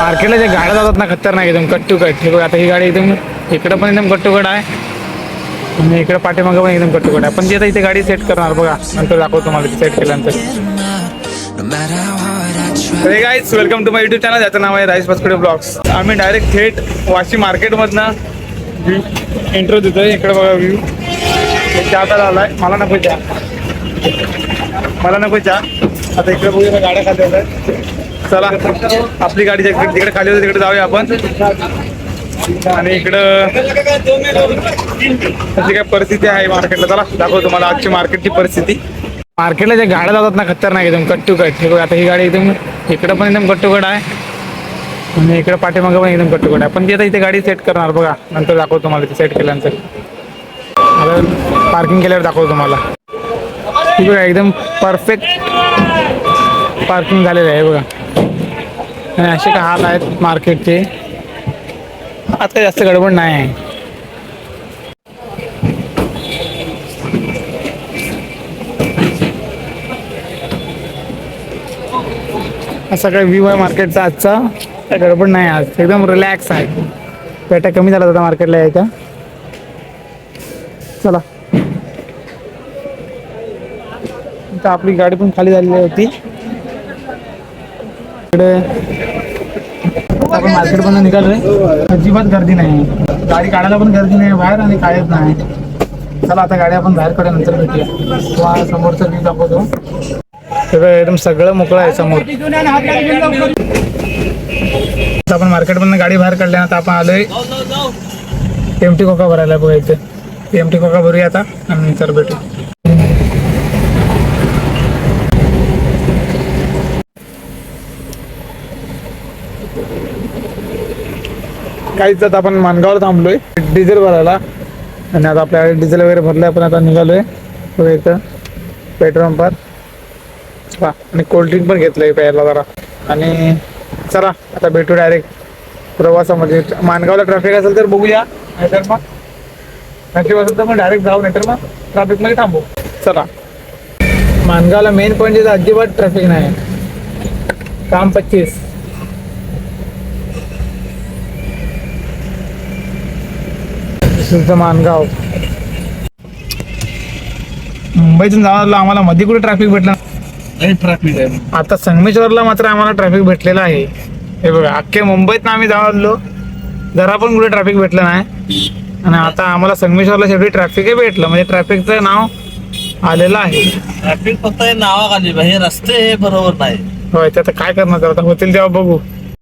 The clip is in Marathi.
मार्केटला जे गाड्या जातात ना खतरनाक एकदम कट टू कट. हे बघ आता ही गाडी एकदम इकडं पण एकदम कट टू कट आहे आणि इकडं पाठीमागं पण एकदम कट टू कट आहे. पण ती आता इथे गाडी सेट करणार बघा, नंतर दाखवतो तुम्हाला सेट केल्यानंतर. हे guys welcome to my YouTube channel, ज्याचं नाव आहे राईस बसकडे ब्लॉग्स. आम्ही डायरेक्ट थेट वाशी मार्केटमधनं इंट्रो देतोय. इकडे बघा व्ह्यू. चहा प्यायला आलाय, मला नको चहा, मला नको चहा. आता इकडे बघूया गाड्या खाली होत. चला आपली गाडी जिकडे खाली होती तिकडे जाऊया आपण. आणि इकडं त्याची काय परिस्थिती आहे मार्केटला, चला दाखवतो तुम्हाला आजची मार्केटची परिस्थिती. मार्केटला जे गाड्या जातात ना खतरनाक एकदम कट टू कट. हे बघ आता ही गाडी एकदम इकडं पण एकदम कट टू कट आहे आणि इकडं पाठीमागं पण एकदम कट टू कट आहे. पण ती आता इथे गाडी सेट करणार बघा, नंतर दाखवतो तुम्हाला ते सेट केल्यानंतर. आता पार्किंग केल्यावर दाखवतो तुम्हाला. ही बघा एकदम परफेक्ट पार्किंग झालेलं आहे बघा. आणि असे का हाल आहेत मार्केटचे, आज काही जास्त गडबड नाही आहे. असा काही व्ह्यू आहे मार्केटचा आजचा, काय गडबड नाही आज, एकदम रिलॅक्स आहे. पेटा कमी झाला होता मार्केटला यायचा. चला आता आपली गाडी पण खाली झालेली होती. इकडे आपण मार्केटमधून निघालोय, अजिबात गर्दी नाही, गाडी काढायला पण गर्दी नाही बाहेर आणि काढत नाही. चला आता गाडी आपण बाहेर काढूया, नंतर भेटूया. किंवा समोरचा व्ह्यू दाखवतो. एकदम सगळं मोकळं आहे समोर. आपण मार्केटमधून गाडी बाहेर काढल्या, आता आपण आलोय एमटी कोका भरायला बघायचं. एमटी कोका भरूया आता आणि नंतर भेटू. काहीच आता आपण मानगावला थांबलोय डिझेल भरायला. आणि आता आपल्याकडे डिझेल वगैरे भरलं, आपण आता निघालोय इथं पेट्रोल पंपात. आणि कोल्ड्रिंक पण घेतलंय प्यायला जरा. आणि चला आता भेटू डायरेक्ट प्रवासामध्ये. मानगावला ट्रॅफिक असेल तर बघूया, नाहीतर मग ट्रॅफिक असेल तर मग डायरेक्ट जाऊ, नाहीतर मग ट्रॅफिकमध्ये थांबू. चला मानगावला मेन पॉईंट अजिबात ट्रॅफिक नाही, काम 25. मानगाव मुंबईतून जायला आम्हाला मध्ये कुठे ट्रॅफिक भेटला, ट्रॅफिक आहे. आता संगमेश्वरला मात्र आम्हाला ट्रॅफिक भेटलेला आहे. हे बघा अख्ख्या मुंबईत आम्ही जाऊन जरा पण कुठे ट्रॅफिक भेटलं नाही. आणि आता आम्हाला संगमेश्वरला शेवटी ट्रॅफिकही भेटलं, म्हणजे ट्रॅफिकचं नाव आलेलं आहे. ट्रॅफिक फक्त नावाखाली, हे रस्ते हे बरोबर नाही. होय, ते आता काय करणार, आता होतील तेव्हा बघू.